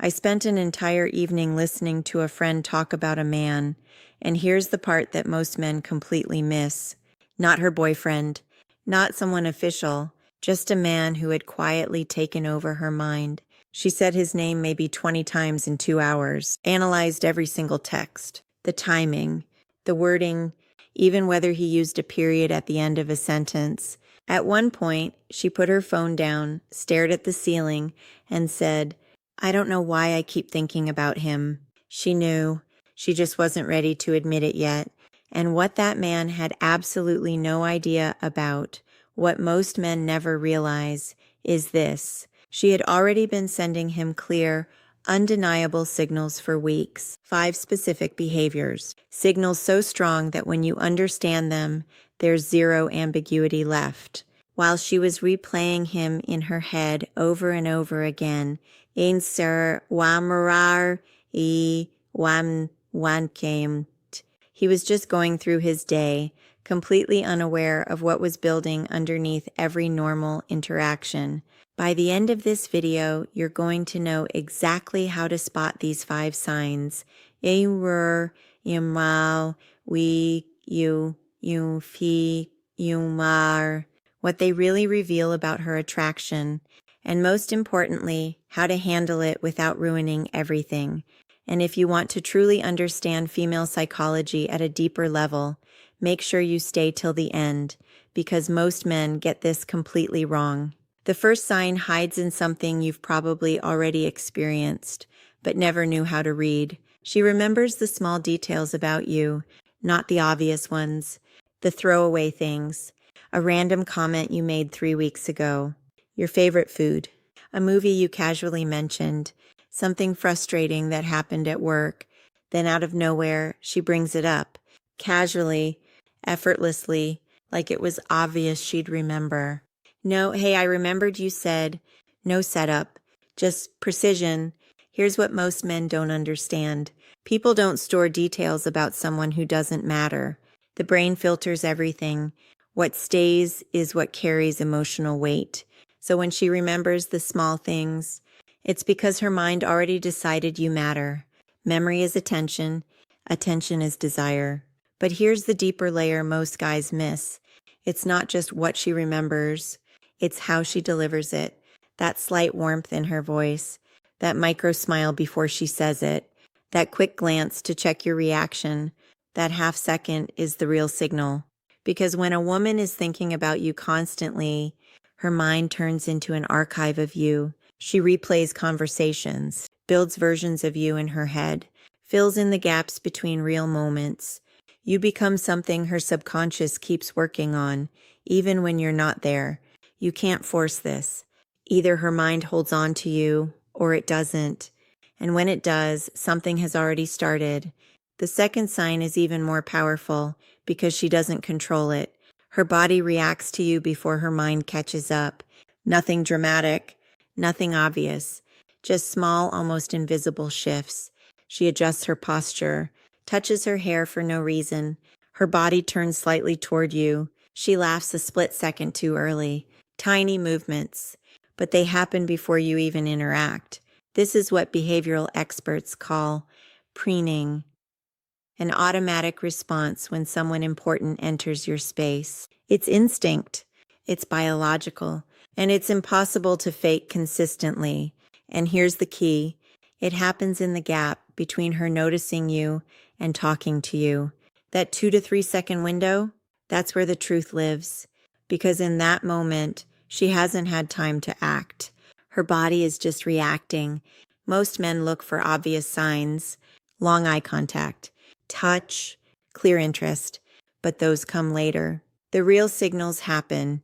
I spent an entire evening listening to a friend talk about a man, and here's the part that most men completely miss. Not her boyfriend, not someone official, just a man who had quietly taken over her mind. She said his name maybe 20 times in 2 hours, analyzed every single text, the timing, the wording, even whether he used a period at the end of a sentence. At one point, she put her phone down, stared at the ceiling, and said, "I don't know why I keep thinking about him." She knew. She just wasn't ready to admit it yet. And what that man had absolutely no idea about, what most men never realize, is this. She had already been sending him clear, undeniable signals for weeks. 5 specific behaviors. Signals so strong that when you understand them, there's zero ambiguity left. While she was replaying him in her head over and over again, "Ein sir wamarar I wan came," he was just going through his day, completely unaware of what was building underneath every normal interaction. By the end of this video, you're going to know exactly how to spot these 5 signs. Ewer, Imal, we, you, fi, mar, what they really reveal about her attraction, and most importantly, how to handle it without ruining everything. And if you want to truly understand female psychology at a deeper level, make sure you stay till the end, because most men get this completely wrong. The first sign hides in something you've probably already experienced, but never knew how to read. She remembers the small details about you, not the obvious ones, the throwaway things, a random comment you made 3 weeks ago, your favorite food, a movie you casually mentioned, something frustrating that happened at work. Then out of nowhere, she brings it up, casually, effortlessly, like it was obvious she'd remember. "No, hey, I remembered you said," no setup, just precision. Here's what most men don't understand. People don't store details about someone who doesn't matter. The brain filters everything. What stays is what carries emotional weight. So when she remembers the small things, it's because her mind already decided you matter. Memory is attention. Attention is desire. But here's the deeper layer most guys miss. It's not just what she remembers. It's how she delivers it. That slight warmth in her voice. That micro smile before she says it. That quick glance to check your reaction. That half second is the real signal. Because when a woman is thinking about you constantly, her mind turns into an archive of you. She replays conversations, builds versions of you in her head, fills in the gaps between real moments. You become something her subconscious keeps working on, even when you're not there. You can't force this. Either her mind holds on to you, or it doesn't. And when it does, something has already started. The second sign is even more powerful because she doesn't control it. Her body reacts to you before her mind catches up. Nothing dramatic, nothing obvious, just small, almost invisible shifts. She adjusts her posture, touches her hair for no reason. Her body turns slightly toward you. She laughs a split second too early. Tiny movements, but they happen before you even interact. This is what behavioral experts call preening, an automatic response when someone important enters your space. It's instinct, it's biological, and it's impossible to fake consistently. And here's the key. It happens in the gap between her noticing you and talking to you. That 2 to 3 second window, that's where the truth lives. Because in that moment, she hasn't had time to act. Her body is just reacting. Most men look for obvious signs, long eye contact, touch, clear interest, but those come later. The real signals happen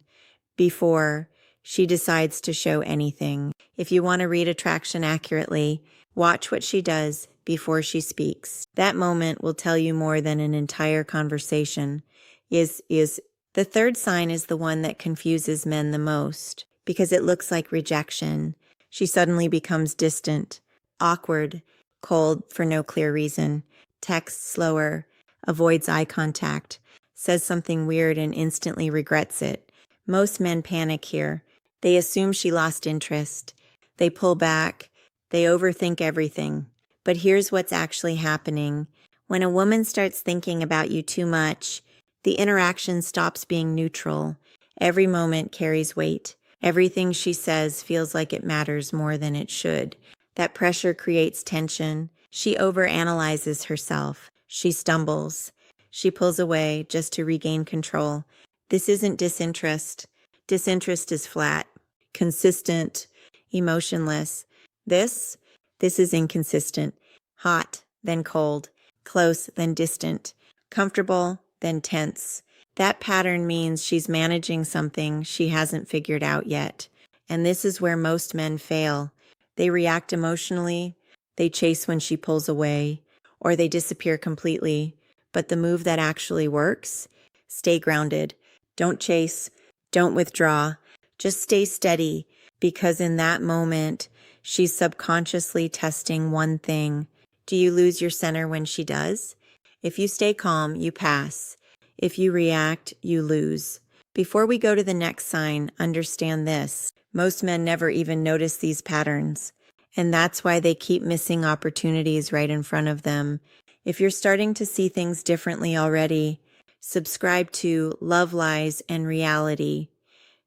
before she decides to show anything. If you want to read attraction accurately, watch what she does before she speaks. That moment will tell you more than an entire conversation. The third sign is the one that confuses men the most because it looks like rejection. She suddenly becomes distant, awkward, cold for no clear reason, texts slower, avoids eye contact, says something weird and instantly regrets it. Most men panic here. They assume she lost interest. They pull back, They overthink everything. But here's what's actually happening. When a woman starts thinking about you too much, the interaction stops being neutral. Every moment carries weight. Everything she says feels like it matters more than it should. That pressure creates tension. She overanalyzes herself. She stumbles. She pulls away just to regain control. This isn't disinterest. Disinterest is flat, consistent, emotionless. This is inconsistent. Hot, then cold. Close, then distant. Comfortable, then tense. That pattern means she's managing something she hasn't figured out yet. And this is where most men fail. They react emotionally, they chase when she pulls away, or they disappear completely. But the move that actually works? Stay grounded. Don't chase. Don't withdraw. Just stay steady, because in that moment, she's subconsciously testing one thing. Do you lose your center when she does? If you stay calm, you pass. If you react, you lose. Before we go to the next sign, understand this. Most men never even notice these patterns, and that's why they keep missing opportunities right in front of them. If you're starting to see things differently already, subscribe to Love, Lies, and Reality,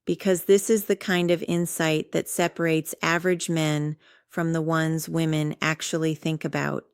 because this is the kind of insight that separates average men from the ones women actually think about.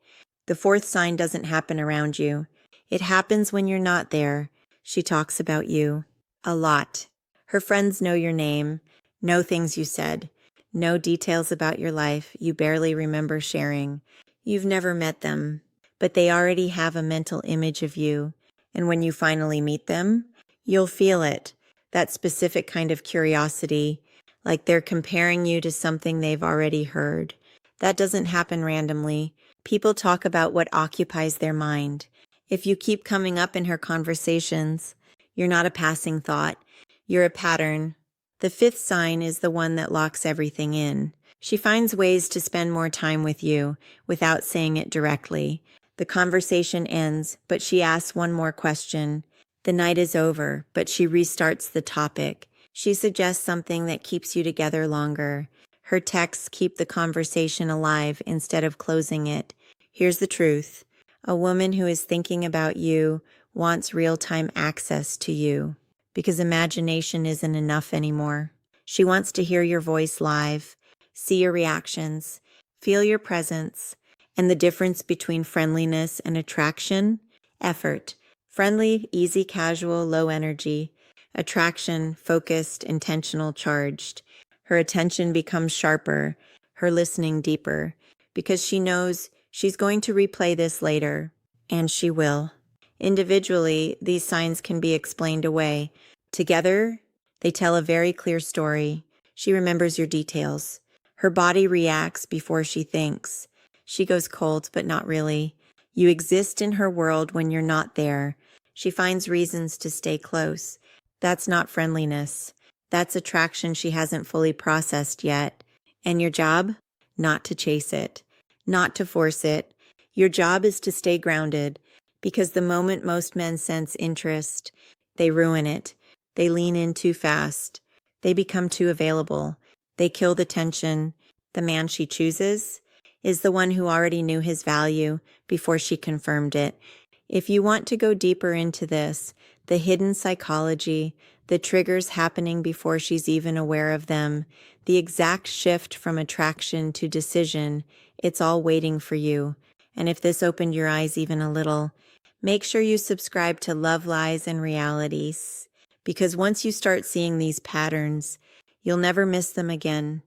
The fourth sign doesn't happen around you. It happens when you're not there. She talks about you a lot. Her friends know your name, know things you said, know details about your life you barely remember sharing. You've never met them, but they already have a mental image of you. And when you finally meet them, you'll feel it, that specific kind of curiosity, like they're comparing you to something they've already heard. That doesn't happen randomly. People talk about what occupies their mind. If you keep coming up in her conversations, you're not a passing thought. You're a pattern. The fifth sign is the one that locks everything in. She finds ways to spend more time with you without saying it directly. The conversation ends, but she asks one more question. The night is over, but she restarts the topic. She suggests something that keeps you together longer. Her texts keep the conversation alive instead of closing it. Here's the truth. A woman who is thinking about you wants real-time access to you, because imagination isn't enough anymore. She wants to hear your voice live, see your reactions, feel your presence, and the difference between friendliness and attraction: effort. Friendly, easy, casual, low energy. Attraction, focused, intentional, charged. Her attention becomes sharper, her listening deeper, because she knows she's going to replay this later, and she will. Individually, these signs can be explained away. Together, they tell a very clear story. She remembers your details. Her body reacts before she thinks. She goes cold, but not really. You exist in her world when you're not there. She finds reasons to stay close. That's not friendliness. That's attraction she hasn't fully processed yet. And your job? Not to chase it. Not to force it. Your job is to stay grounded, because the moment most men sense interest, they ruin it. They lean in too fast. They become too available. They kill the tension. The man she chooses is the one who already knew his value before she confirmed it. If you want to go deeper into this, the hidden psychology, the triggers happening before she's even aware of them, the exact shift from attraction to decision, it's all waiting for you. And if this opened your eyes even a little, make sure you subscribe to Love, Lies, and Realities, because once you start seeing these patterns, you'll never miss them again.